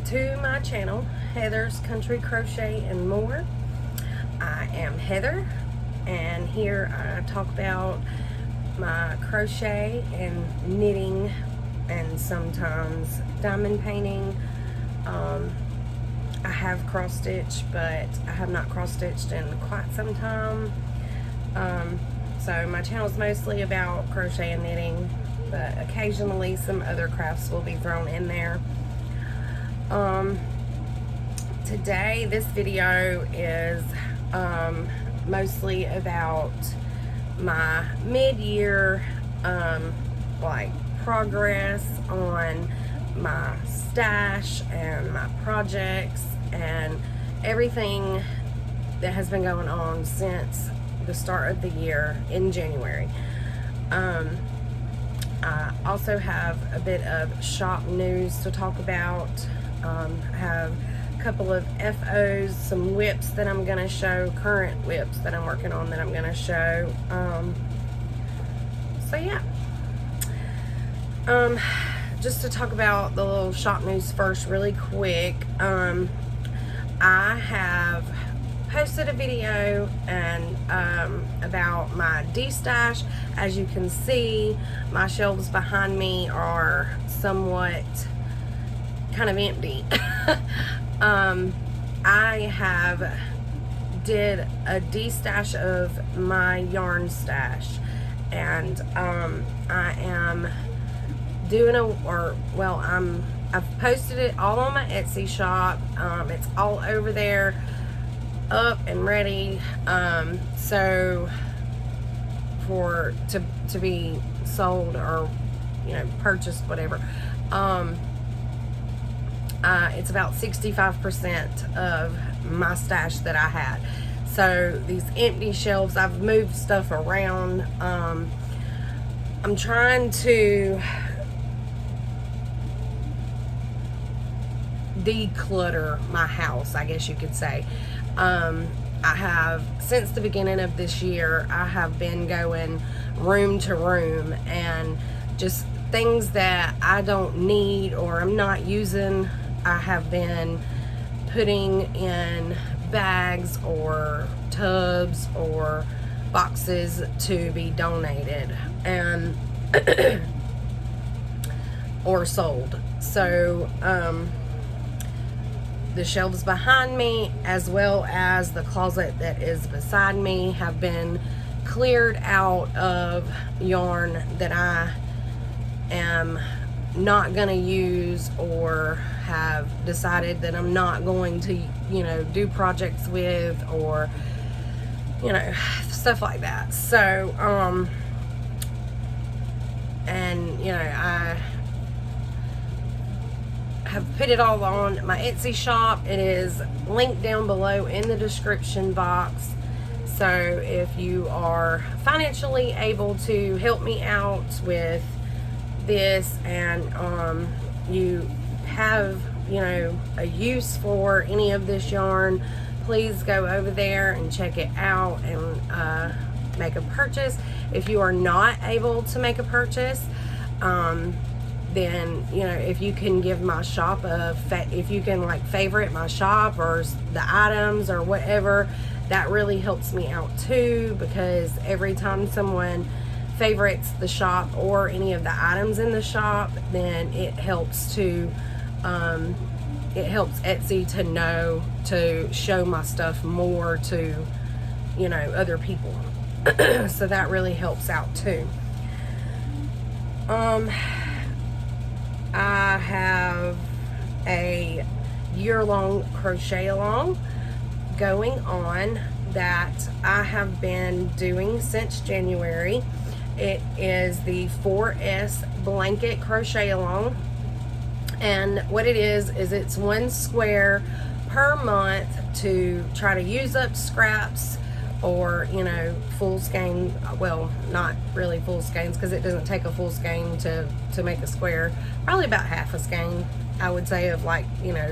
to my channel, Heather's Country Crochet and More. I am Heather, and here I talk about my crochet and knitting and sometimes diamond painting. I have cross stitched, but I have not cross stitched in quite some time. So my channel is mostly about crochet and knitting, but occasionally some other crafts will be thrown in there. Today this video is mostly about my mid-year like progress on my stash and my projects and everything that has been going on since the start of the year in January. I also have a bit of shop news to talk about. I have a couple of FOs, some WIPS that I'm going to show, current WIPS that I'm working on that I'm going to show. So yeah. Just to talk about the little shop news first really quick. I have posted a video and about my de-stash. As you can see, my shelves behind me are somewhat kind of empty. I have did a de-stash of my yarn stash, and I am doing I've posted it all on my Etsy shop. It's all over there, up and ready, so to be sold or purchased, whatever. It's about 65% of my stash that I had. So these empty shelves, I've moved stuff around. I'm trying to declutter my house, I guess you could say. I have, since the beginning of this year, I have been going room to room and just things that I don't need or I'm not using, I have been putting in bags or tubs or boxes to be donated and or sold. So the shelves behind me, as well as the closet that is beside me, have been cleared out of yarn that I am not going to use or have decided that I'm not going to, do projects with, or, stuff like that. So, I have put it all on my Etsy shop. It is linked down below in the description box. So if you are financially able to help me out with this and you have a use for any of this yarn, please go over there and check it out and make a purchase. If you are not able to make a purchase, then if you can give my shop if you can favorite my shop or the items or whatever, that really helps me out too, because every time someone favorites the shop or any of the items in the shop, then it helps Etsy to know to show my stuff more to other people. So that really helps out too. I have a year-long crochet along going on that I have been doing since January. It is the 4S blanket crochet along, and what it is it's one square per month to try to use up scraps or full skein. Well, not really full skeins, because it doesn't take a full skein to make a square. Probably about half a skein, I would say, of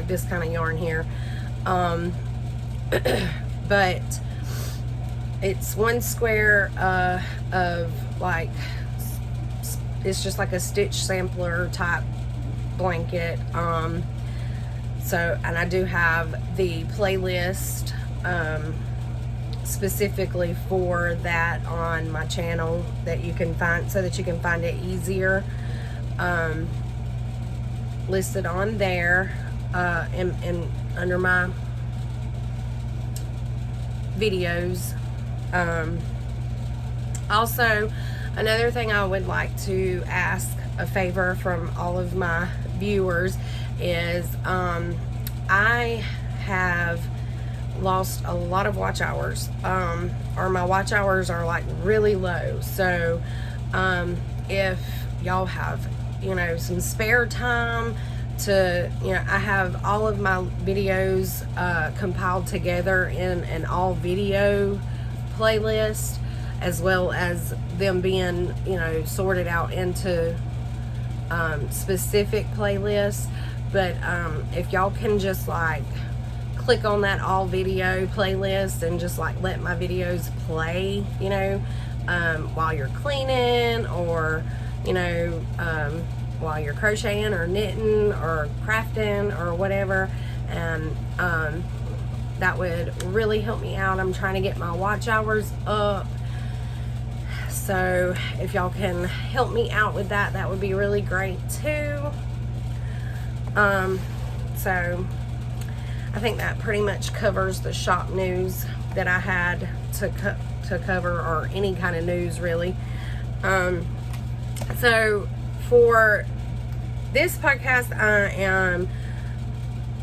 this kind of yarn here. But it's one square of it's just like a stitch sampler type blanket. So, and I do have the playlist specifically for that on my channel that you can find, so that you can find it easier, listed on there, in under my videos. Also, another thing I would like to ask a favor from all of my viewers is, I have lost a lot of watch hours, or my watch hours are like really low. So if y'all have, you know, some spare time to, you know, I have all of my videos compiled together in an all video playlist, as well as them being, you know, sorted out into specific playlists. But if y'all can just like click on that all video playlist and just like let my videos play, you know, while you're cleaning, or, you know, while you're crocheting or knitting or crafting or whatever, and that would really help me out. I'm trying to get my watch hours up, so if y'all can help me out with that, that would be really great too. So I think that pretty much covers the shop news that I had to cover, or any kind of news really. So for this podcast, I am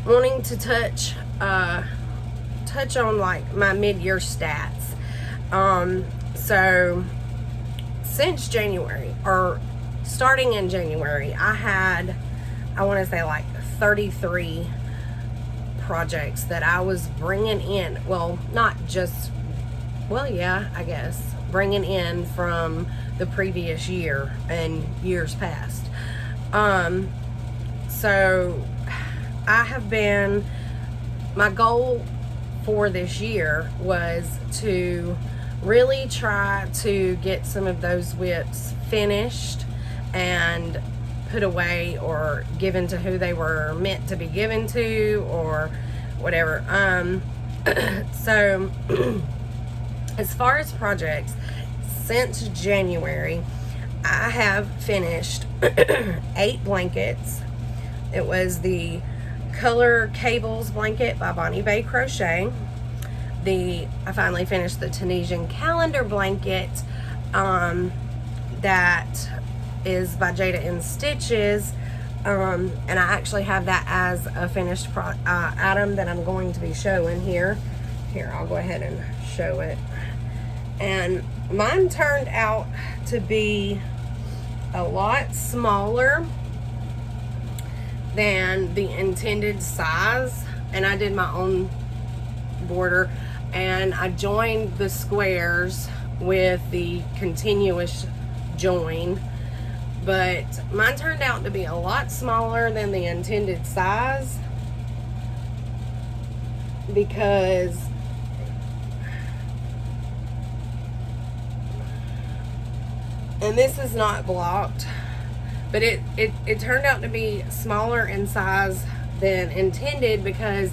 wanting to touch on like my mid-year stats. So since January, or starting in January, I had, I want to say like 33 projects that I was bringing in. Well, not just, well, yeah, I guess bringing in from the previous year and years past. So I have been, my goal for this year was to really try to get some of those WIPS finished and put away, or given to who they were meant to be given to, or whatever. So as far as projects, since January, I have finished 8 blankets. It was the Color Cables blanket by Bonnie Bay Crochet. I finally finished the Tunisian calendar blanket that is by Jada in Stitches, and I actually have that as a finished item that I'm going to be showing here. I'll go ahead and show it. And mine turned out to be a lot smaller than the intended size, and I did my own border, and I joined the squares with the continuous join, but mine turned out to be a lot smaller than the intended size, because and this is not blocked, but it turned out to be smaller in size than intended, because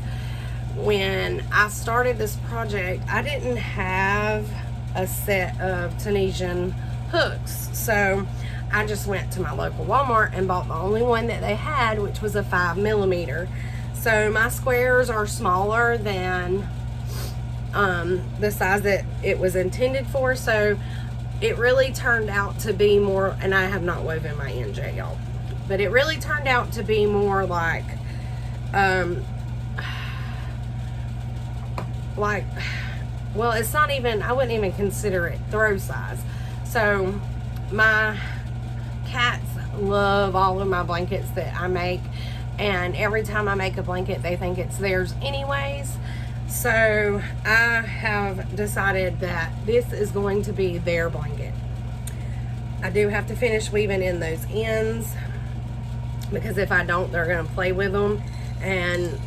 when I started this project, I didn't have a set of Tunisian hooks, so I just went to my local Walmart and bought the only one that they had, which was a 5mm. So my squares are smaller than the size that it was intended for, so it really turned out to be more, and I have not woven my NJ, y'all, but it really turned out to be more like well, it's not even, I wouldn't even consider it throw size. So my cats love all of my blankets that I make, and every time I make a blanket, they think it's theirs anyways. So I have decided that this is going to be their blanket. I do have to finish weaving in those ends, because if I don't, they're going to play with them and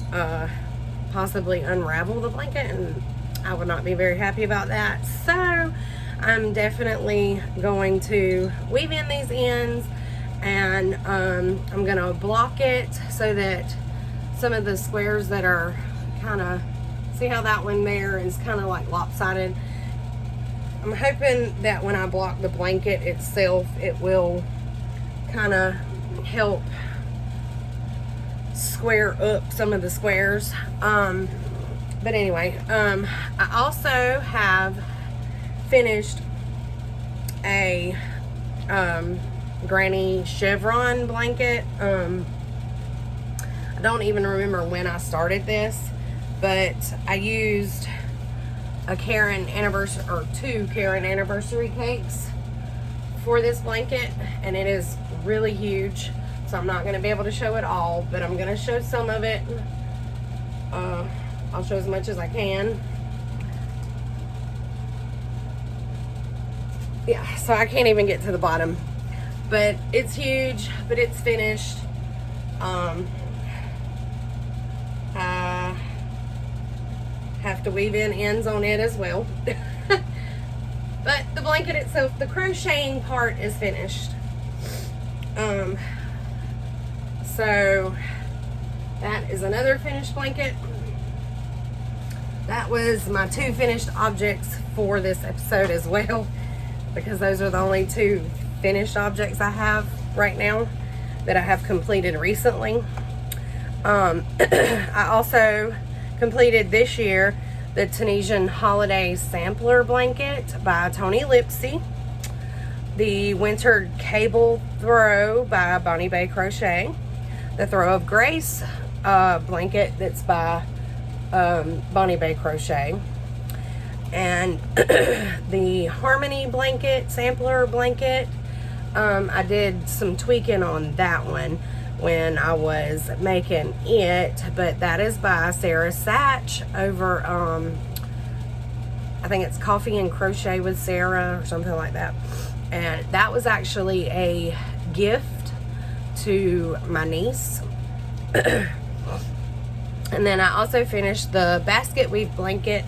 possibly unravel the blanket, and I would not be very happy about that. So I'm definitely going to weave in these ends, and I'm going to block it so that some of the squares that are kind of, see how that one there is kind of like lopsided. I'm hoping that when I block the blanket itself, it will kind of help square up some of the squares. But anyway, I also have finished a granny chevron blanket. I don't even remember when I started this, but I used a Karen anniversary, or 2 Karen anniversary cakes for this blanket, and it is really huge, so I'm not going to be able to show it all, but I'm going to show some of it. I'll show as much as I can. Yeah, so I can't even get to the bottom, but it's huge, but it's finished. I have to weave in ends on it as well. But the blanket itself, the crocheting part is finished. So that is another finished blanket. That was my 2 finished objects for this episode as well, because those are the only 2 finished objects I have right now that I have completed recently. I also completed this year the Tunisian Holiday Sampler Blanket by Tony Lipsy, the Winter Cable Throw by Bonnie Bay Crochet, the Throw of Grace blanket that's by Bonnie Bay Crochet, and the Harmony Blanket Sampler Blanket. I did some tweaking on that one when I was making it, but that is by Sarah Satch over, I think it's Coffee and Crochet with Sarah or something like that. And that was actually a gift to my niece. And then I also finished the Basket Weave Blanket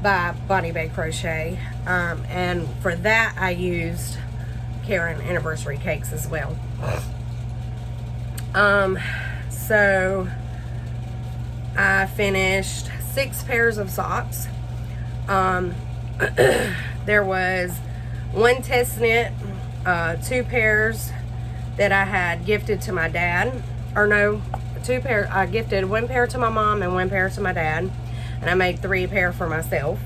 by Bonnie Bay Crochet. And for that I used Karen anniversary cakes as well. So I finished 6 pairs of socks. There was 1 test knit, 2 pairs that I had gifted to my dad, or no, 2 pair. I gifted 1 pair to my mom and 1 pair to my dad, and I made 3 pair for myself.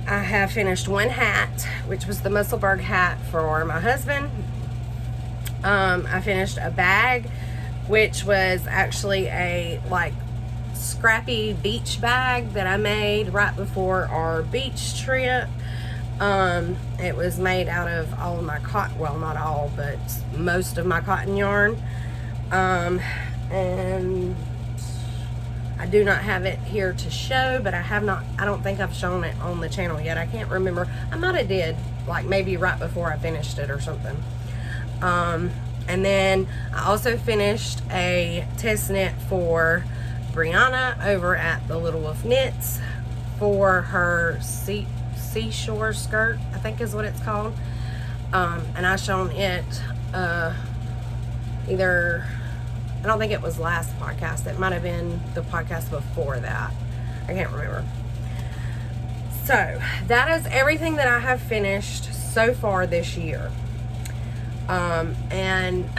I have finished 1 hat, which was the Musselburgh hat for my husband. I finished a bag, which was actually a like scrappy beach bag that I made right before our beach trip. It was made out of all of my cotton, well, not all, but most of my cotton yarn. And I do not have it here to show, but I don't think I've shown it on the channel yet. I can't remember. I might have did, like maybe right before I finished it or something. And then I also finished a test knit for Brianna over at the Little Wolf Knits for her seashore skirt, I think is what it's called. And I shown it either, I don't think it was last podcast, it might have been the podcast before that, I can't remember. So that is everything that I have finished so far this year. And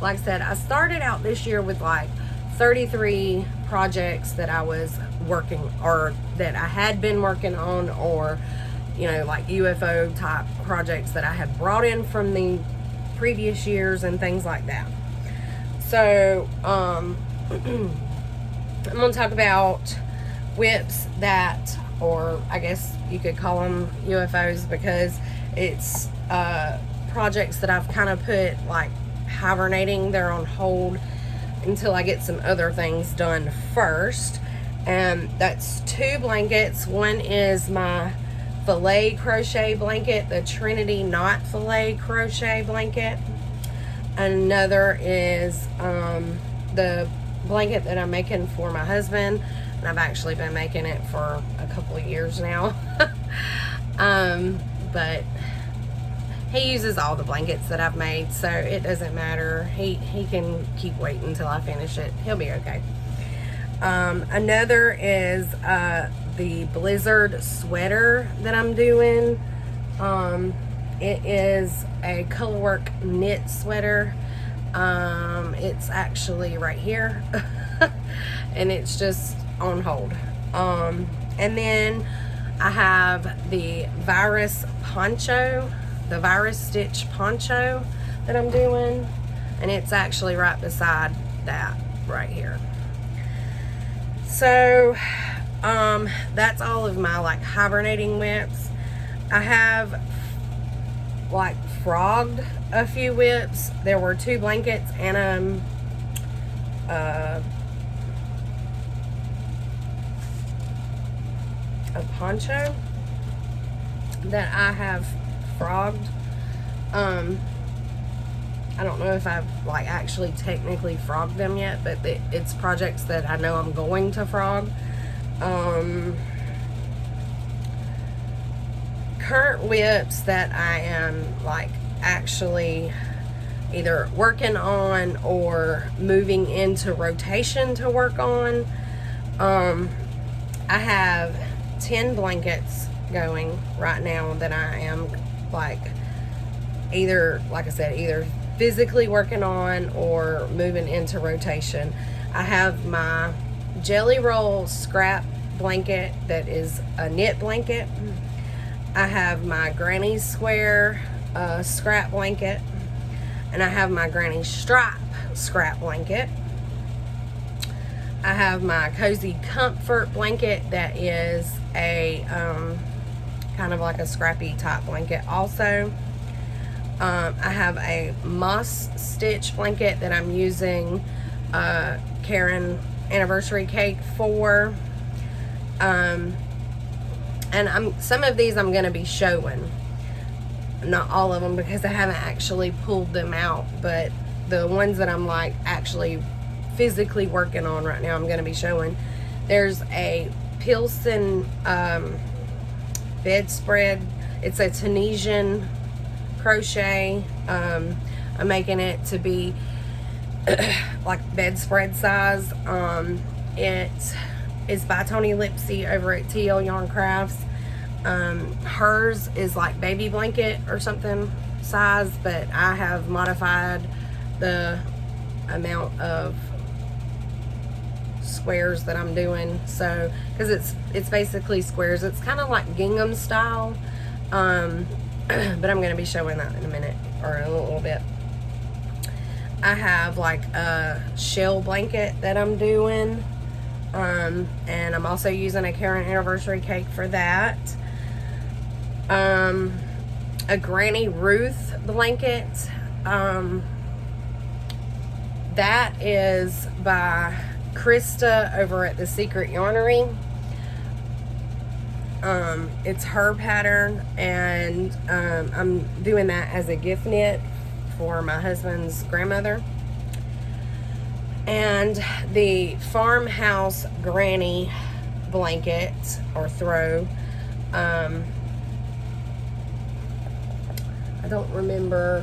like I said, I started out this year with like 33 projects that I was working, or that I had been working on, or you know, like UFO type projects that I had brought in from the previous years and things like that. So I'm gonna talk about WIPS that, or I guess you could call them UFOs, because it's projects that I've kind of put like hibernating. They're on hold until I get some other things done first. And that's 2 blankets. One is my filet crochet blanket, the Trinity Knot filet crochet blanket. Another is the blanket that I'm making for my husband, and I've actually been making it for a couple of years now. But He uses all the blankets that I've made, so it doesn't matter. He can keep waiting until I finish it. He'll be okay. Another is the Blizzard sweater that I'm doing. It is a colorwork knit sweater. It's actually right here. And it's just on hold. And then I have the virus poncho, the virus stitch poncho that I'm doing, and it's actually right beside that right here. So that's all of my like hibernating WIPs. I have like frogged a few WIPs. There were 2 blankets and a poncho that I have frogged. I don't know if I've like actually technically frogged them yet, but it's projects that I know I'm going to frog. Current WIPs that I am like actually either working on or moving into rotation to work on. I have 10 blankets going right now that I am like either, like I said, either physically working on or moving into rotation. I have my Jelly Roll scrap blanket that is a knit blanket. I have my Granny Square scrap blanket, and I have my Granny Stripe scrap blanket. I have my Cozy Comfort blanket that is a kind of like a scrappy type blanket also. I have a moss stitch blanket that I'm using Karen anniversary cake for. And some of these I'm going to be showing. Not all of them because I haven't actually pulled them out. But the ones that I'm like actually physically working on right now, I'm going to be showing. There's a Pilsen bedspread. It's a Tunisian crochet. I'm making it to be like bedspread size. It is by Tony Lipsy over at TL Yarn Crafts. Hers is like baby blanket or something size, but I have modified the amount of squares that I'm doing, so because it's basically squares. It's kind of like gingham style, but I'm going to be showing that in a minute or in a little bit. I have like a shell blanket that I'm doing, and I'm also using a Karen anniversary cake for that. A Granny Ruth blanket, that is by Krista over at the Secret Yarnery. It's her pattern, and I'm doing that as a gift knit for my husband's grandmother. And the Farmhouse Granny blanket or throw, I don't remember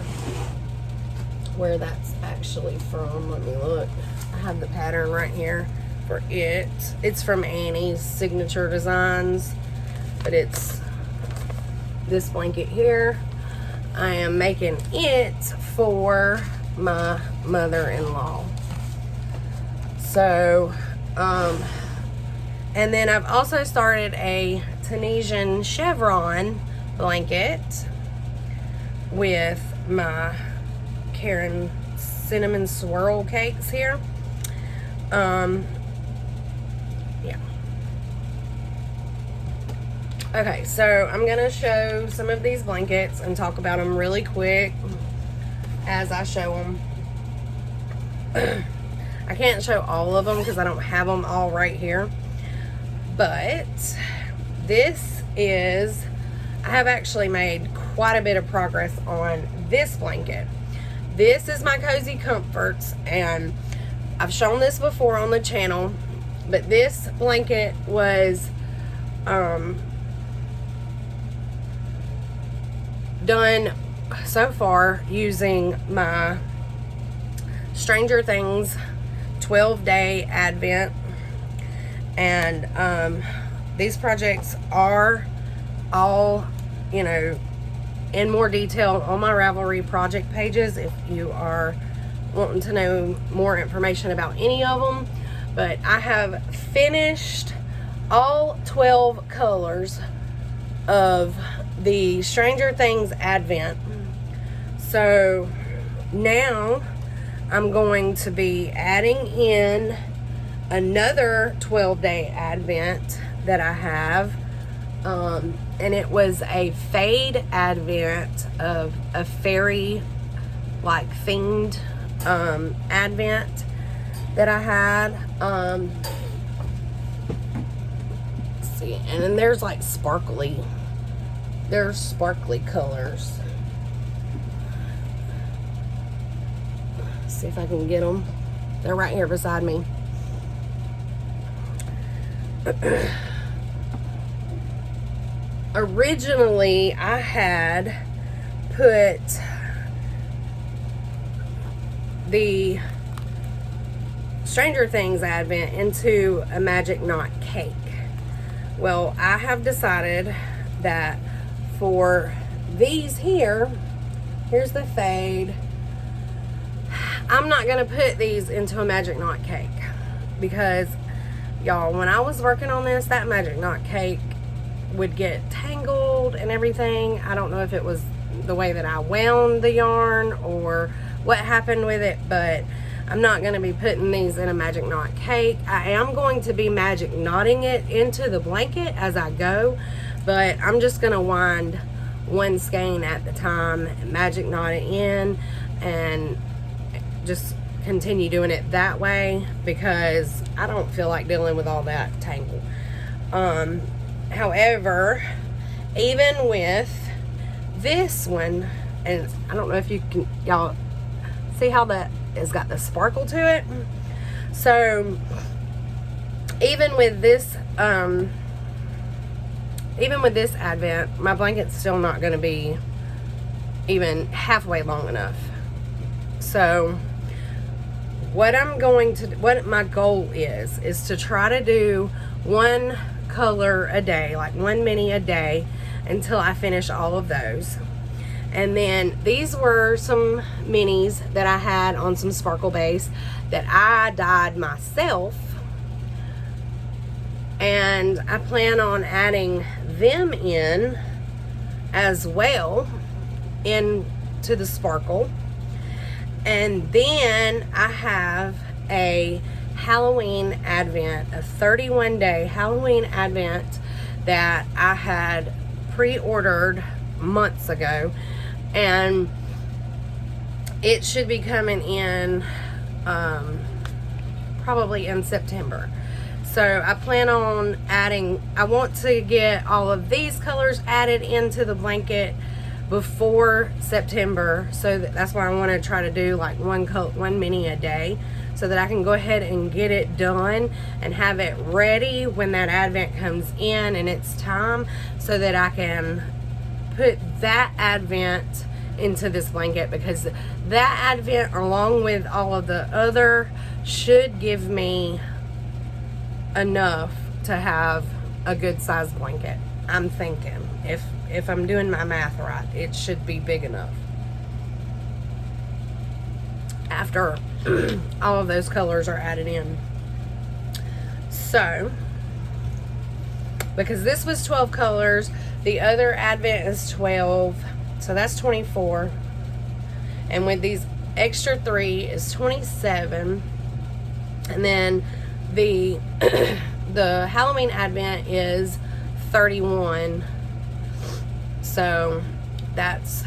where that's actually from. Let me look. I have the pattern right here for it. It's from Annie's Signature Designs, but it's this blanket here. I am making it for my mother-in-law. So, and then I've also started a Tunisian chevron blanket with my Karen cinnamon swirl cakes here. Yeah. Okay, so I'm gonna show some of these blankets and talk about them really quick as I show them. I can't show all of them because I don't have them all right here, but this is, I have actually made quite a bit of progress on this blanket. This is my Cozy Comforts, and I've shown this before on the channel, but this blanket was done so far using my Stranger Things 12-day Advent, and these projects are all, you know, in more detail on my Ravelry project pages if you are wanting to know more information about any of them. But I have finished all 12 colors of the Stranger Things Advent. So now I'm going to be adding in another 12-day Advent that I have. And it was a fade Advent of a fairy like themed Advent that I had. Let's see, and then there's like sparkly colors. Let's see if I can get them. They're right here beside me. Originally, I had put the Stranger Things Advent into a magic knot cake. Well, I have decided that for these here, here's the fade, I'm not going to put these into a magic knot cake because, y'all, when I was working on this, that magic knot cake would get tangled and everything. I don't know if it was the way that I wound the yarn or what happened with it, but I'm not going to be putting these in a magic knot cake. I am going to be magic knotting it into the blanket as I go, but I'm just going to wind one skein at the time, magic knot it in, and just continue doing it that way because I don't feel like dealing with all that tangle. However, even with this one, and I don't know if you can, y'all see how that has got the sparkle to it. So even with this Advent, my blanket's still not going to be even halfway long enough. So what my goal is to try to do one color a day, like one mini a day, until I finish all of those. And then these were some minis that I had on some sparkle base that I dyed myself, and I plan on adding them in as well into the sparkle. And then I have a Halloween Advent, a 31-day Halloween Advent that I had pre-ordered months ago, and it should be coming in probably in September. So I plan on I want to get all of these colors added into the blanket before September, so that's why I want to try to do like one mini a day, so that I can go ahead and get it done and have it ready when that Advent comes in and it's time, so that I can put that Advent into this blanket, because that Advent, along with all of the other, should give me enough to have a good size blanket. I'm thinking, if I'm doing my math right, it should be big enough after all of those colors are added in. So, because this was 12 colors, the other Advent is 12, so that's 24, and with these extra 3 is 27, and then the the Halloween Advent is 31, so that's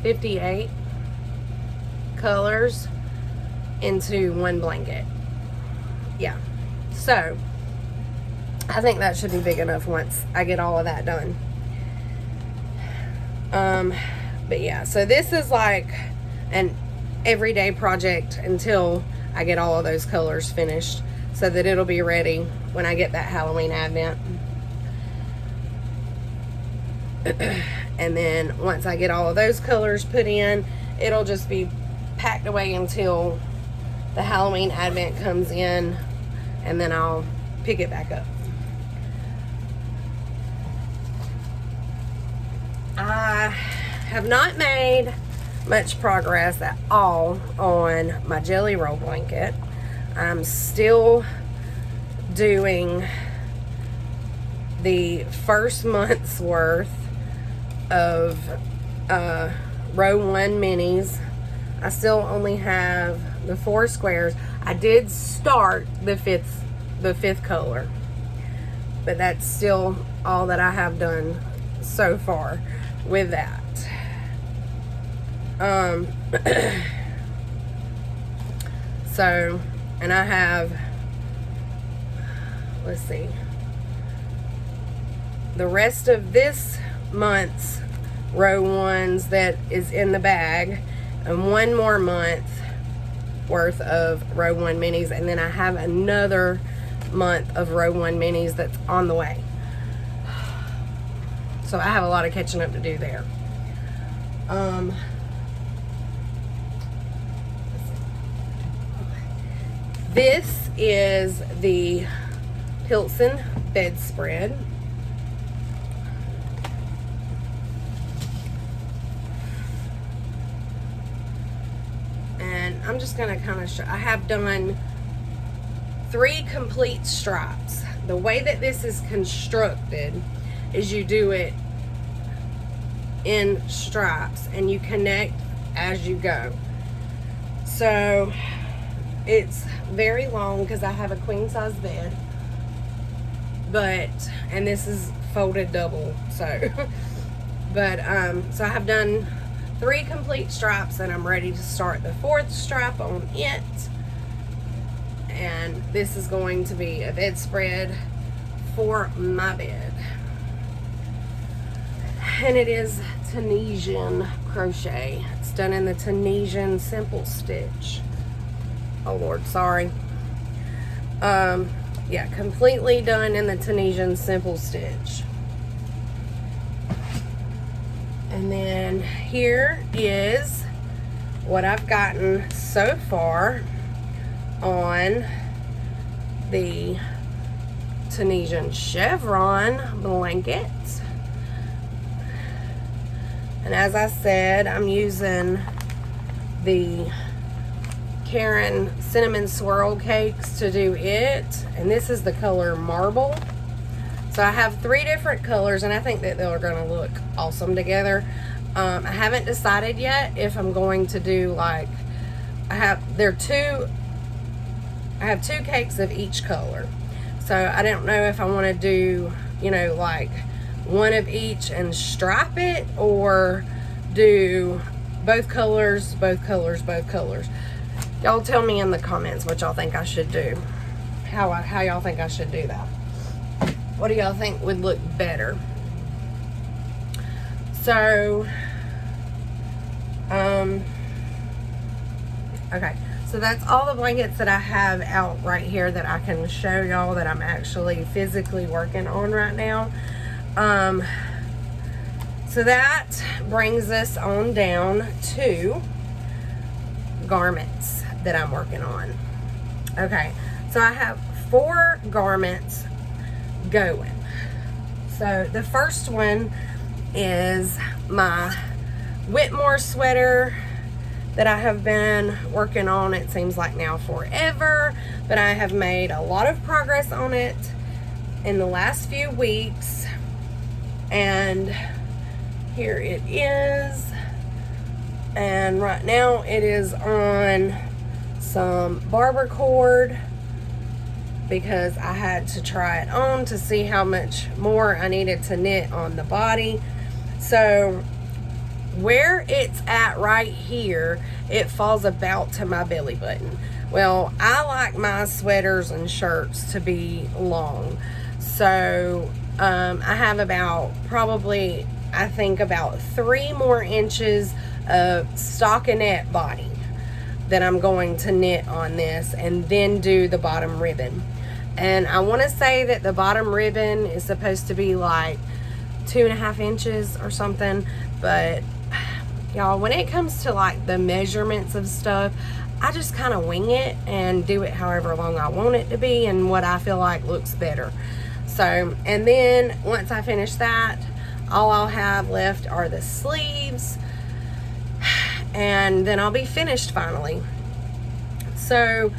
58 colors into one blanket. Yeah, so I think that should be big enough once I get all of that done. But yeah, so this is like an everyday project until I get all of those colors finished, so that it'll be ready when I get that Halloween Advent. And then once I get all of those colors put in, it'll just be packed away until the Halloween Advent comes in, and then I'll pick it back up. I have not made much progress at all on my jelly roll blanket. I'm still doing the first month's worth of row 1 minis. I still only have the 4 squares. I did start the fifth color, but that's still all that I have done so far with that. So, and I have, let's see, the rest of this month's row 1s that is in the bag, and 1 more month worth of row 1 minis, and then I have another month of row 1 minis that's on the way. So I have a lot of catching up to do there. This is the Pilsen bedspread. And I'm just going to kind of show, I have done 3 complete stripes. The way that this is constructed is you do it in stripes and you connect as you go. So it's very long because I have a queen size bed, and this is folded double, so but so I have done 3 complete stripes, and I'm ready to start the 4th stripe on it. And this is going to be a bedspread for my bed, and it is Tunisian crochet. It's done in the Tunisian simple stitch. Oh Lord, sorry. Yeah, completely done in the Tunisian simple stitch. And then here is what I've gotten so far on the Tunisian chevron blanket. And as I said, I'm using the Karen cinnamon swirl cakes to do it, and this is the color marble. So I have 3 different colors, and I think that they're going to look awesome together. I haven't decided yet if I'm going to do like, I have 2 cakes of each color, so I don't know if I want to do, you know, like 1 of each and stripe it, or do both colors. Y'all tell me in the comments what y'all think I should do. How y'all think I should do that. What do y'all think would look better? So, okay. So that's all the blankets that I have out right here that I can show y'all that I'm actually physically working on right now. So that brings us on down to garments that I'm working on. Okay, so I have 4 garments going. So the first one is my Whitmore sweater that I have been working on, it seems like now forever, but I have made a lot of progress on it in the last few weeks, and here it is. And right now it is on some barber cord because I had to try it on to see how much more I needed to knit on the body. So where it's at right here, it falls about to my belly button. Well, I like my sweaters and shirts to be long, so I have about probably, I think about 3 more inches of stockinette body that I'm going to knit on this, and then do the bottom ribbon. And I want to say that the bottom ribbon is supposed to be like 2.5 inches or something. But y'all, when it comes to like the measurements of stuff, I just kind of wing it and do it however long I want it to be and what I feel like looks better. So, and then once I finish that, all I'll have left are the sleeves, and then I'll be finished finally. So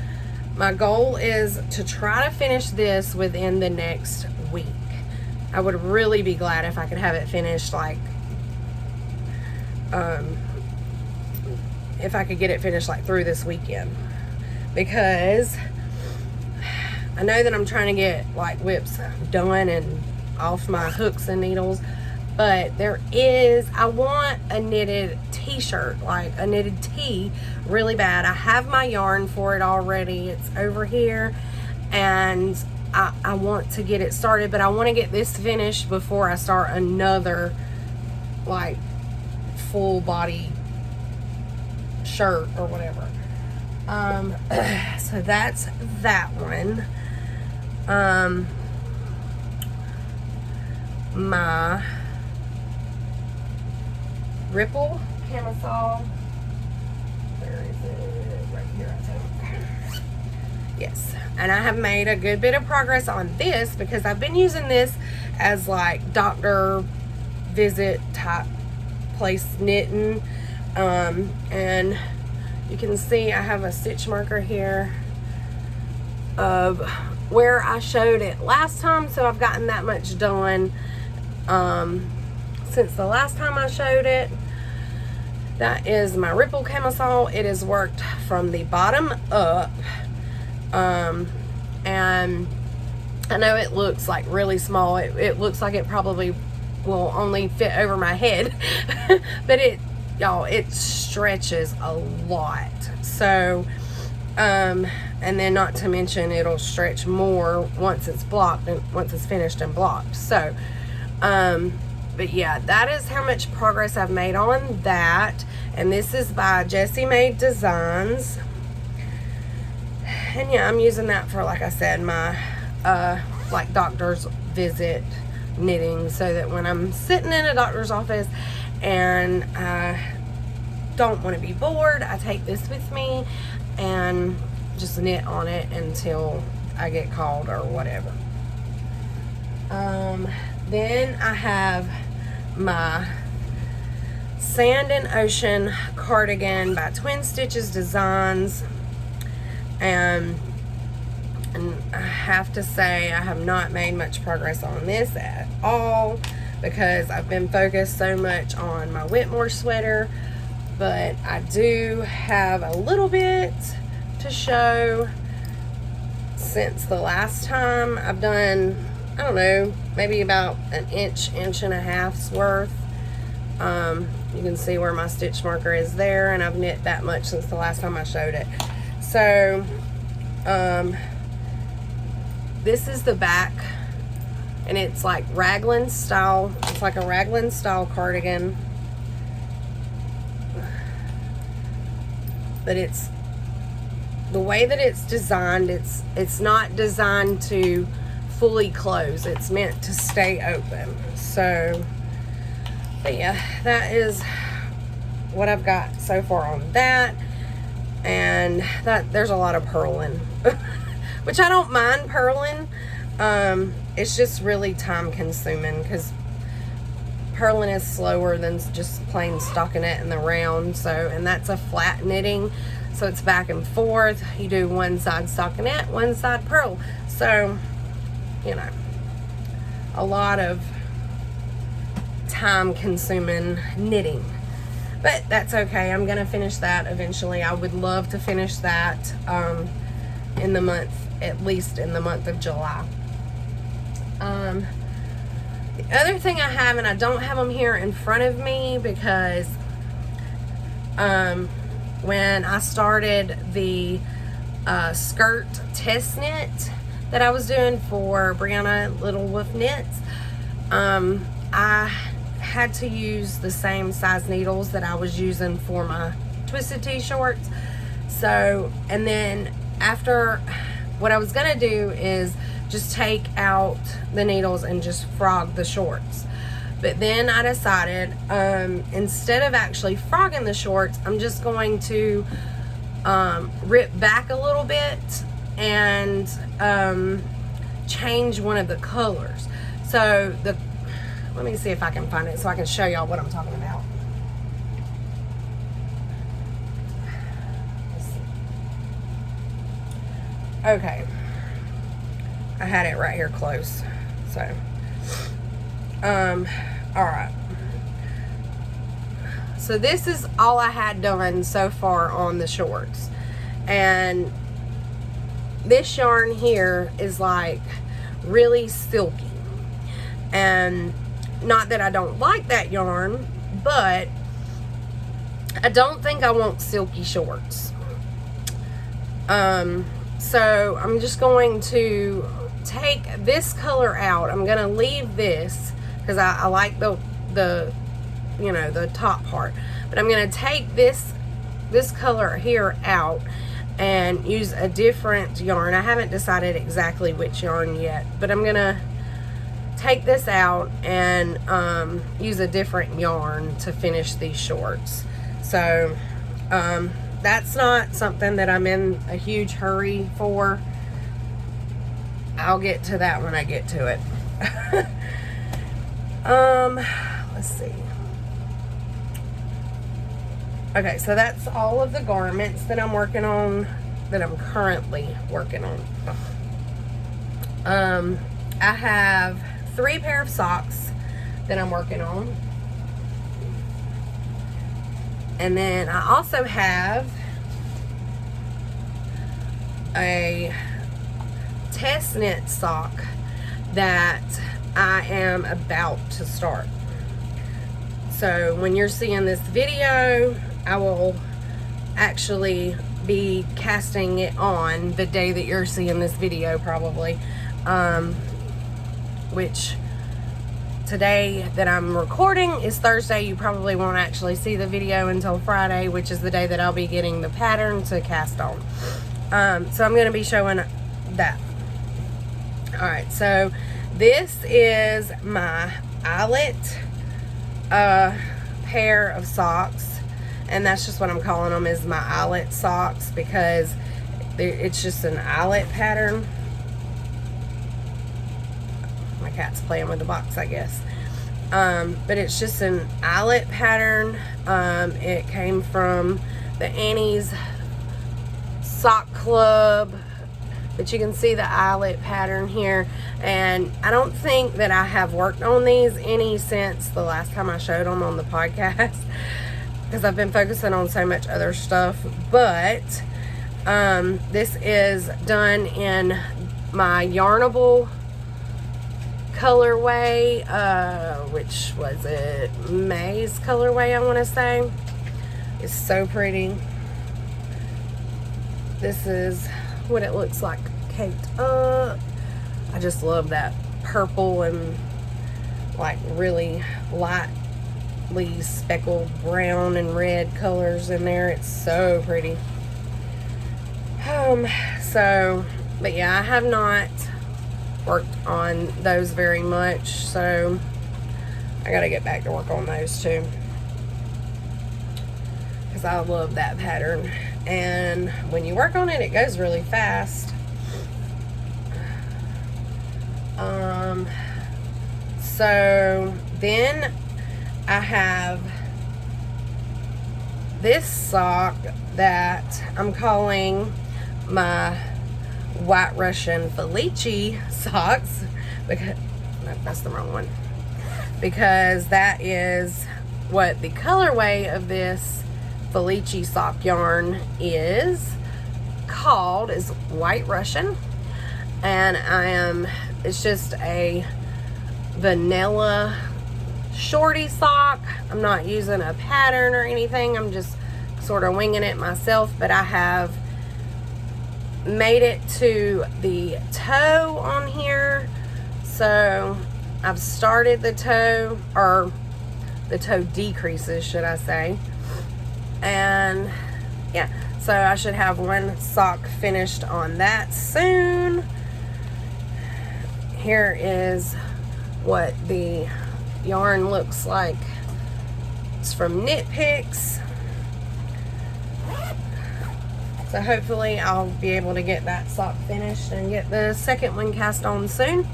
my goal is to try to finish this within the next week. I would really be glad if I could have it finished, like if I could get it finished like through this weekend, because I know that I'm trying to get like WIPS done and off my hooks and needles, but I want a knitted t-shirt, like a knitted tee, really bad. I have my yarn for it already. It's over here, and I want to get it started, but I want to get this finished before I start another like full body shirt or whatever. So that's that one. My ripple camisole, where is it? Right here, I think. Yes, and I have made a good bit of progress on this because I've been using this as like doctor visit type place knitting. And you can see I have a stitch marker here of where I showed it last time, so I've gotten that much done since the last time I showed it. That is my ripple camisole. It is worked from the bottom up, and I know it looks like really small. It looks like it probably will only fit over my head but y'all, it stretches a lot. So and then not to mention it'll stretch more once it's blocked and once it's finished and blocked. So but yeah, that is how much progress I've made on that. And this is by Jessie Made Designs, and yeah, I'm using that for, like I said, my like doctor's visit knitting, so that when I'm sitting in a doctor's office and I don't want to be bored, I take this with me and just knit on it until I get called or whatever. Then I have my Sand and Ocean cardigan by Twin Stitches Designs, and I have to say I have not made much progress on this at all because I've been focused so much on my Whitmore sweater, but I do have a little bit to show. Since the last time I've done, I don't know, maybe about an inch and a half's worth. You can see where my stitch marker is there, and I've knit that much since the last time I showed it. So this is the back, and it's like raglan style. It's like a raglan style cardigan, but it's the way that it's designed. It's not designed to fully close. It's meant to stay open. So, but yeah, that is what I've got so far on that. And that there's a lot of purling, which I don't mind purling. It's just really time consuming because purling is slower than just plain stockinette in the round. So, and that's a flat knitting, so it's back and forth. You do one side stockinette, one side purl. So, you know, a lot of time consuming knitting, but that's okay. I'm gonna finish that eventually. I would love to finish that in the month, at least in the month of July. The other thing I have, and I don't have them here in front of me because when I started the skirt test knit that I was doing for Brianna Little Wolf Knits, I had to use the same size needles that I was using for my twisted t-shirts. So, and then after, what I was gonna do is just take out the needles and just frog the shorts. But then I decided, instead of actually frogging the shorts, I'm just going to rip back a little bit and change one of the colors. So let me see if I can find it so I can show y'all what I'm talking about. Okay, I had it right here close. So all right, so this is all I had done so far on the shorts, and this yarn here is like really silky, and not that I don't like that yarn, but I don't think I want silky shorts. So I'm just going to take this color out. I'm going to leave this because I like the you know, the top part, but I'm going to take this color here out and use a different yarn. I haven't decided exactly which yarn yet, but I'm going to take this out and use a different yarn to finish these shorts. So that's not something that I'm in a huge hurry for. I'll get to that when I get to it. Let's see. Okay, so that's all of the garments that I'm working on, that I'm currently working on. I have 3 pair of socks that I'm working on. And then I also have a test knit sock that I am about to start. So when you're seeing this video, I will actually be casting it on the day that you're seeing this video, probably. Which today that I'm recording is Thursday. You probably won't actually see the video until Friday, which is the day that I'll be getting the pattern to cast on. So I'm going to be showing that. Alright, so this is my eyelet pair of socks, and that's just what I'm calling them, is my eyelet socks, because it's just an eyelet pattern. My cat's playing with the box, I guess. But it's just an eyelet pattern. It came from the Annie's Sock Club, but you can see the eyelet pattern here, and I don't think that I have worked on these any since the last time I showed them on the podcast, because I've been focusing on so much other stuff. But this is done in my Yarnable colorway, which was it, May's colorway, I want to say. It's so pretty. This is what it looks like caked up. I just love that purple and like really lightly speckled brown and red colors in there. It's so pretty. But yeah, I have not worked on those very much, so I gotta get back to work on those too, because I love that pattern, and when you work on it, it goes really fast. So then I have this sock that I'm calling my White Russian Felici socks, because no, that's the wrong one, because that is what the colorway of this Felici sock yarn is called, is White Russian. And it's just a vanilla shorty sock. I'm not using a pattern or anything, I'm just sort of winging it myself, but I have made it to the toe on here. So I've started the toe, or the toe decreases, should I say. And yeah, so I should have one sock finished on that soon. Here is what the yarn looks like. It's from Knit Picks. So hopefully I'll be able to get that sock finished and get the second one cast on soon.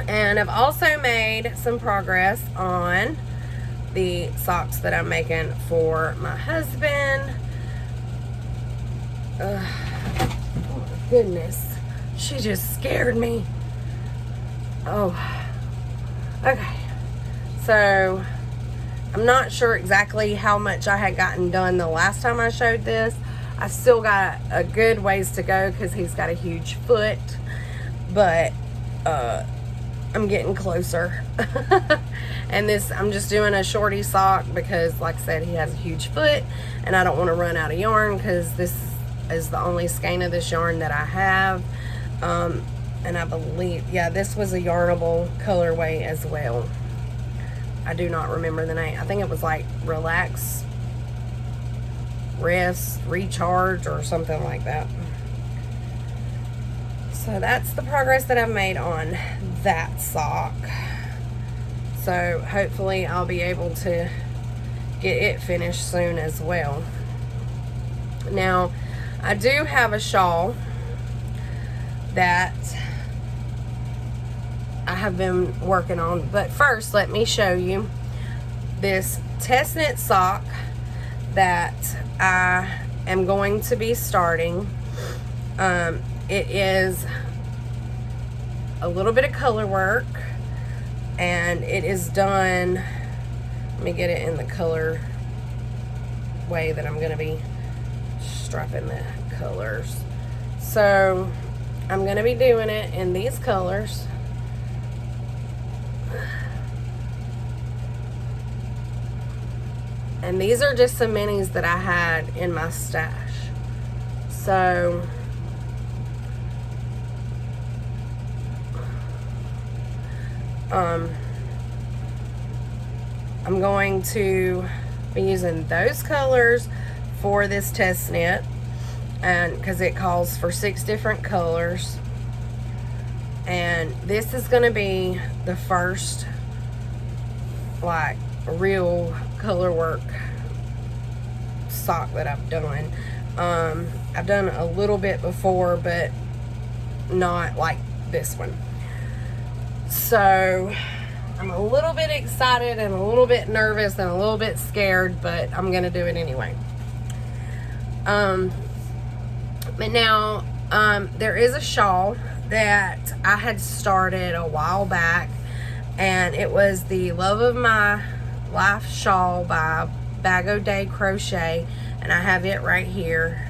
And I've also made some progress on the socks that I'm making for my husband. Oh my goodness, she just scared me. Oh, okay. So I'm not sure exactly how much I had gotten done the last time I showed this. I still got a good ways to go because he's got a huge foot, but I'm getting closer. And this, I'm just doing a shorty sock because, like I said, he has a huge foot and I don't want to run out of yarn because this is the only skein of this yarn that I have. And I believe, yeah, this was a yarnable colorway as well. I do not remember the name. I think it was like Relax, Rest, Recharge, or something like that. So that's the progress that I've made on that sock. So hopefully I'll be able to get it finished soon as well. Now, I do have a shawl that I have been working on, but first let me show you this test knit sock that I am going to be starting. It is a little bit of color work, and it is done, let me get it in the color way that I'm going to be striping the colors. So I'm going to be doing it in these colors. And these are just some minis that I had in my stash. So I'm going to be using those colors for this test knit, and because it calls for 6 different colors, and this is going to be the first like real color work sock that I've done. I've done a little bit before, but not like this one. So I'm a little bit excited and a little bit nervous and a little bit scared, but I'm gonna do it anyway. But now there is a shawl that I had started a while back, and it was the Love of My Life shawl by Bag O' Day Crochet, and I have it right here.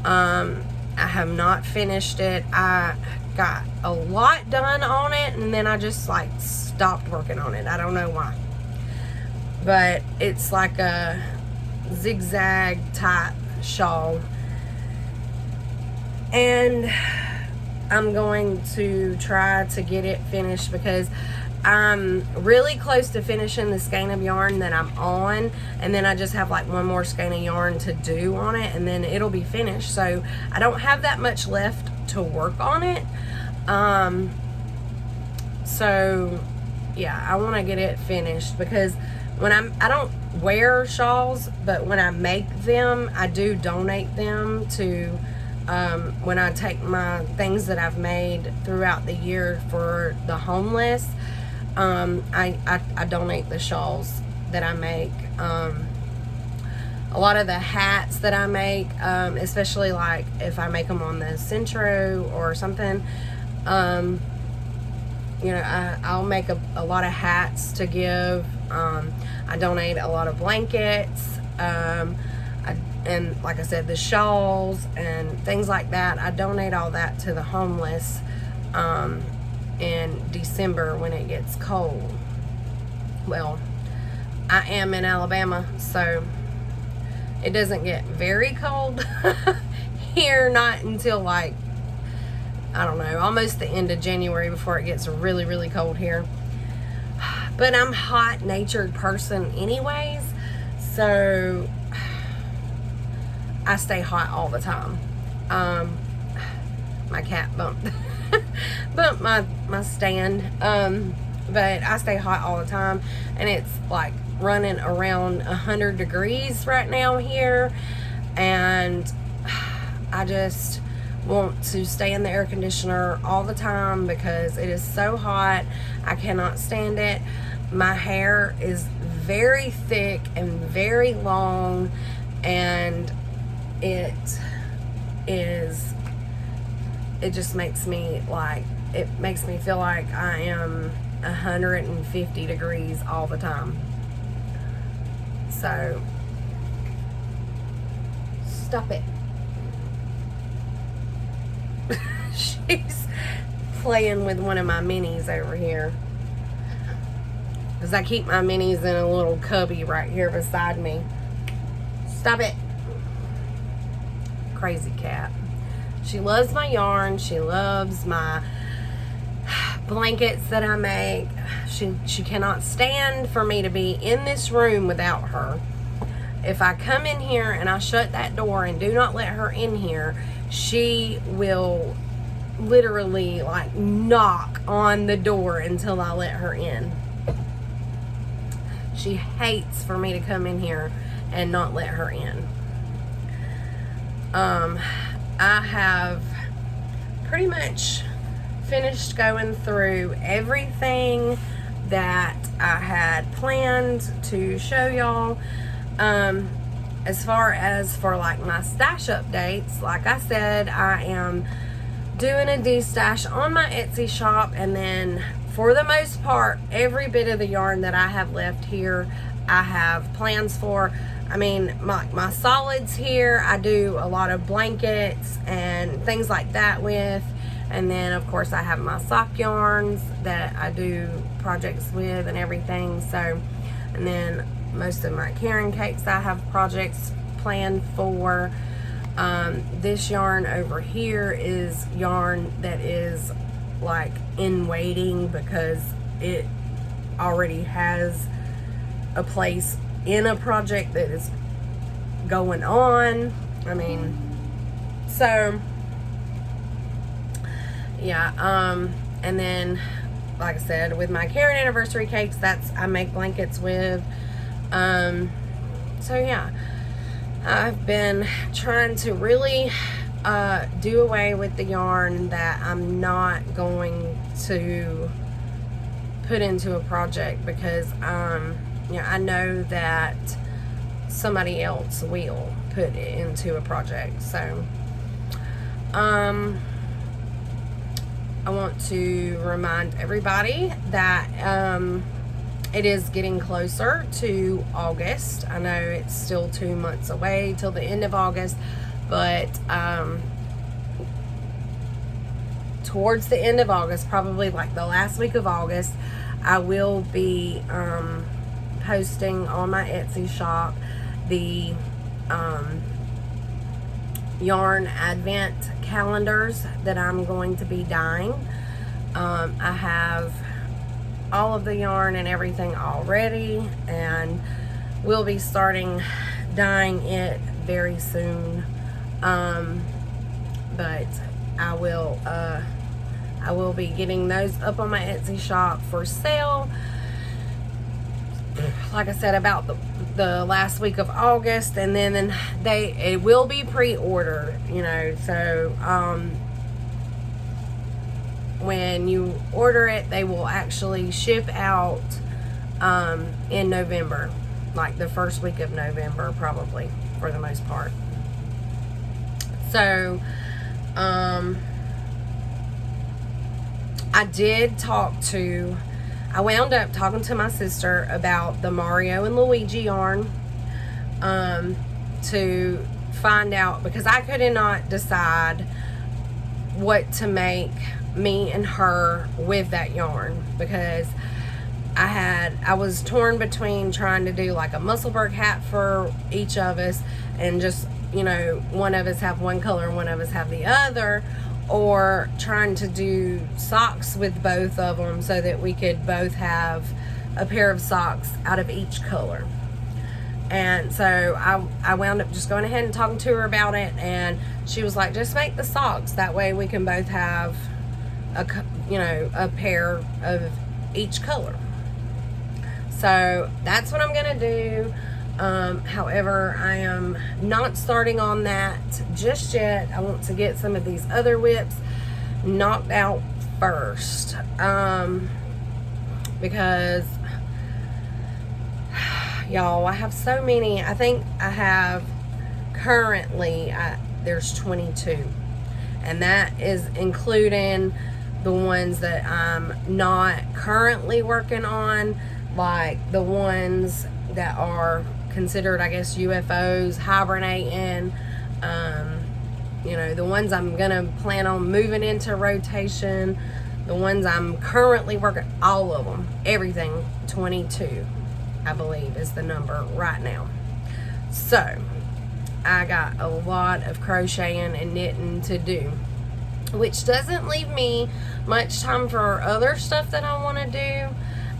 I have not finished it. I got a lot done on it, and then I just like stopped working on it. I don't know why, but it's like a zigzag type shawl, and I'm going to try to get it finished because I'm really close to finishing the skein of yarn that I'm on, and then I just have like one more skein of yarn to do on it, and then it'll be finished. So I don't have that much left to work on it. So yeah, I want to get it finished because when I don't wear shawls, but when I make them, I do donate them to when I take my things that I've made throughout the year for the homeless. I donate the shawls that I make. A lot of the hats that I make, especially like if I make them on the Centro or something, you know, I'll make a lot of hats to give. I donate a lot of blankets, and like I said, the shawls and things like that. I donate all that to the homeless in December when it gets cold. Well, I am in Alabama, so it doesn't get very cold here, not until like, I don't know, almost the end of January before it gets really, really cold here. But I'm a hot-natured person anyways, so I stay hot all the time. My cat bumped my stand. but I stay hot all the time, and it's like running around 100 degrees right now here, and I just want to stay in the air conditioner all the time because it is so hot. I cannot stand it. My hair is very thick and very long, and it just makes me feel like I am 150 degrees all the time. So stop it. She's playing with one of my minis over here, because I keep my minis in a little cubby right here beside me. Stop it. Crazy cat. She loves my yarn. She loves my blankets that I make. She cannot stand for me to be in this room without her. If I come in here and I shut that door and do not let her in here, she will literally like knock on the door until I let her in. She hates for me to come in here and not let her in. I have pretty much finished going through everything that I had planned to show y'all. As far as for like my stash updates, like I said, I am doing a de-stash on my Etsy shop, and then for the most part, every bit of the yarn that I have left here, I have plans for. I mean, my solids here, I do a lot of blankets and things like that with. And then, of course, I have my sock yarns that I do projects with and everything. So, and then most of my Karen cakes I have projects planned for. This yarn over here is yarn that is like in waiting because it already has a place in a project that is going on. I mean, so yeah. And then, like I said, with my Karen anniversary cakes, I make blankets with. So yeah, I've been trying to really do away with the yarn that I'm not going to put into a project, because yeah, I know that somebody else will put it into a project. So I want to remind everybody that it is getting closer to August. I know it's still 2 months away till the end of August, but towards the end of August, probably like the last week of August, I will be posting on my Etsy shop the yarn advent calendars that I'm going to be dyeing. I have all of the yarn and everything already, and we'll be starting dyeing it very soon. But I will be getting those up on my Etsy shop for sale, like I said, about the last week of August, and then it will be pre-ordered, you know. So when you order it, they will actually ship out in November, like the first week of November, probably, for the most part. So I wound up talking to my sister about the Mario and Luigi yarn to find out, because I could not decide what to make me and her with that yarn, because I was torn between trying to do like a Musselburgh hat for each of us, and just, you know, one of us have one color and one of us have the other, or trying to do socks with both of them so that we could both have a pair of socks out of each color. And so I wound up just going ahead and talking to her about it, and she was like, just make the socks, that way we can both have a pair of each color. So that's what I'm gonna do. However, I am not starting on that just yet. I want to get some of these other WIPs knocked out first, because y'all, I have so many. I think I have currently, there's 22, and that is including the ones that I'm not currently working on, like the ones that are considered, I guess, UFOs, hibernating, you know, the ones I'm gonna plan on moving into rotation, the ones I'm currently working, all of them, everything. 22, I believe, is the number right now. So I got a lot of crocheting and knitting to do, which doesn't leave me much time for other stuff that I want to do,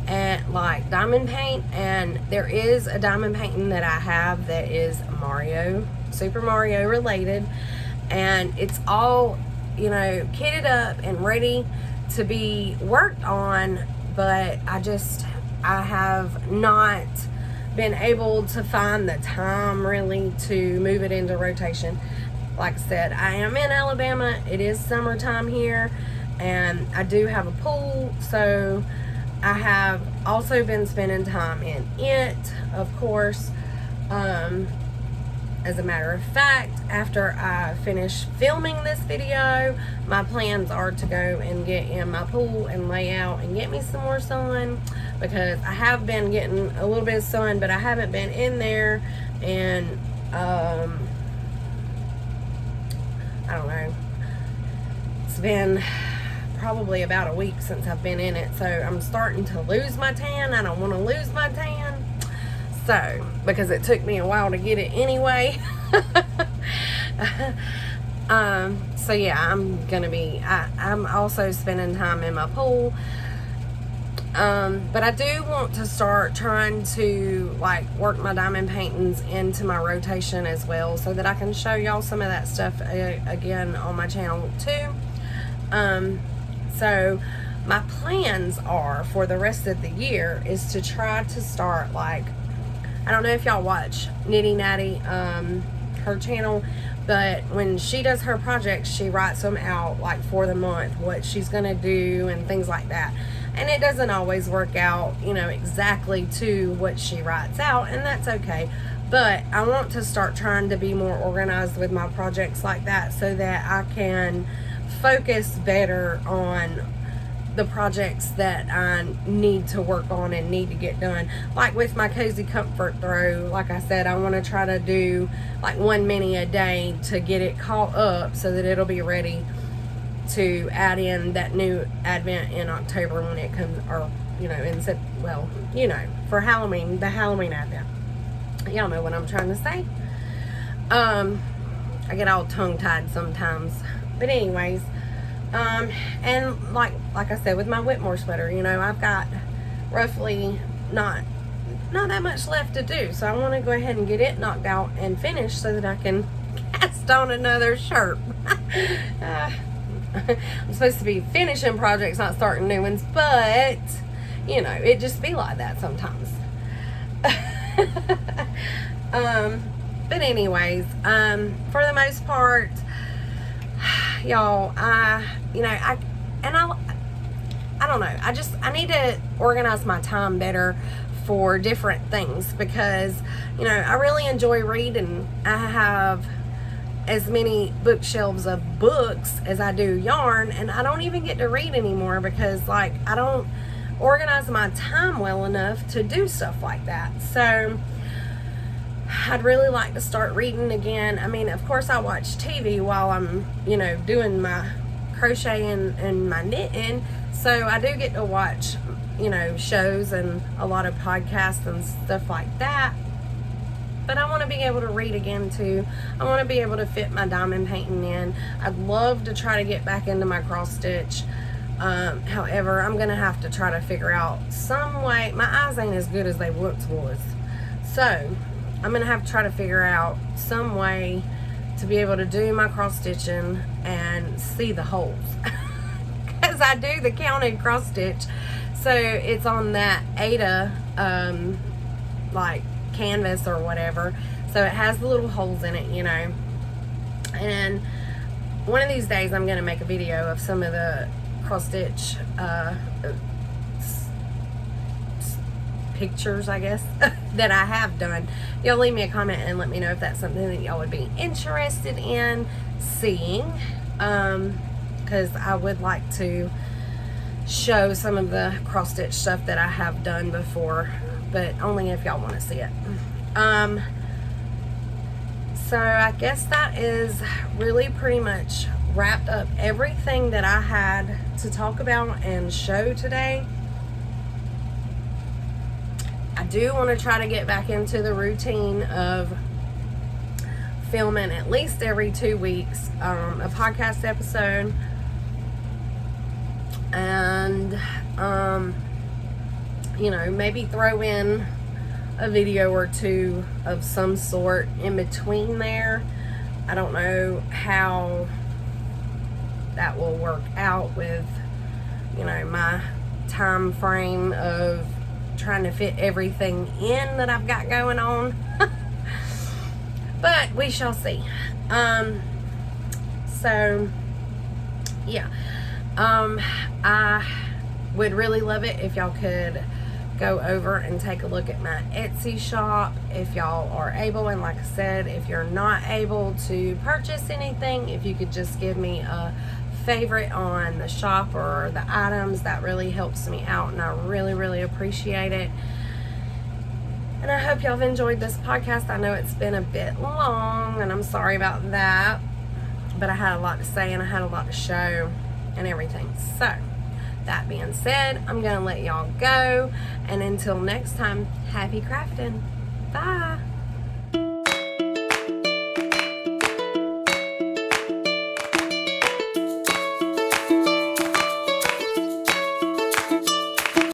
and like diamond paint. And there is a diamond painting that I have that is Mario, Super Mario related, and it's all, you know, kitted up and ready to be worked on, but I have not been able to find the time really to move it into rotation. Like I said, I am in Alabama. It is summertime here, and I do have a pool, so I have also been spending time in it, of course. As a matter of fact, after I finish filming this video, my plans are to go and get in my pool and lay out and get me some more sun, because I have been getting a little bit of sun, but I haven't been in there, and I don't know, it's been probably about a week since I've been in it, so I'm starting to lose my tan. I don't want to lose my tan, so, because it took me a while to get it anyway. So yeah, I'm also spending time in my pool, but I do want to start trying to like work my diamond paintings into my rotation as well, so that I can show y'all some of that stuff again on my channel too. So my plans are for the rest of the year is to try to start, like, I don't know if y'all watch Nitty Natty, her channel, but when she does her projects, she writes them out like for the month, what she's gonna do and things like that. And it doesn't always work out, you know, exactly to what she writes out, and that's okay. But I want to start trying to be more organized with my projects like that, so that I can focus better on the projects that I need to work on and need to get done. Like with my Cozy Comfort throw, like I said, I want to try to do like 1 mini a day to get it caught up, so that it'll be ready to add in that new advent in October when it comes, or, you know, well, you know, for Halloween, the Halloween advent. Y'all know what I'm trying to say. I get all tongue-tied sometimes. But anyways, and like I said, with my Whitmore sweater, you know, I've got roughly not that much left to do, so I want to go ahead and get it knocked out and finished, so that I can cast on another shirt. I'm supposed to be finishing projects, not starting new ones, but you know, it just be like that sometimes. But anyways, for the most part, y'all, I don't know, I need to organize my time better for different things, because, you know, I really enjoy reading. I have as many bookshelves of books as I do yarn, and I don't even get to read anymore, because like I don't organize my time well enough to do stuff like that. So I'd really like to start reading again. I mean, of course I watch TV while I'm, you know, doing my crocheting and my knitting, so I do get to watch, you know, shows and a lot of podcasts and stuff like that. But I want to be able to read again too. I want to be able to fit my diamond painting in. I'd love to try to get back into my cross stitch. However, I'm going to have to try to figure out some way. My eyes ain't as good as they once was. So I'm going to have to try to figure out some way to be able to do my cross stitching and see the holes. Because I do the counted cross stitch. So it's on that Ada like canvas or whatever, so it has the little holes in it, you know. And one of these days I'm going to make a video of some of the cross stitch pictures, I guess, that I have done. Y'all leave me a comment and let me know if that's something that y'all would be interested in seeing, because I would like to show some of the cross stitch stuff that I have done before, but only if y'all want to see it. So I guess that is really pretty much wrapped up everything that I had to talk about and show today. I do want to try to get back into the routine of filming at least every 2 weeks, a podcast episode, and you know, maybe throw in a video or two of some sort in between there. I don't know how that will work out with, you know, my time frame of trying to fit everything in that I've got going on. But we shall see. So yeah, I would really love it if y'all could go over and take a look at my Etsy shop if y'all are able. And like I said, if you're not able to purchase anything, if you could just give me a favorite on the shop or the items, that really helps me out, and I really appreciate it. And I hope y'all have enjoyed this podcast. I know it's been a bit long, and I'm sorry about that, but I had a lot to say and I had a lot to show and everything. So that being said, I'm gonna let y'all go, and until next time, happy crafting. Bye.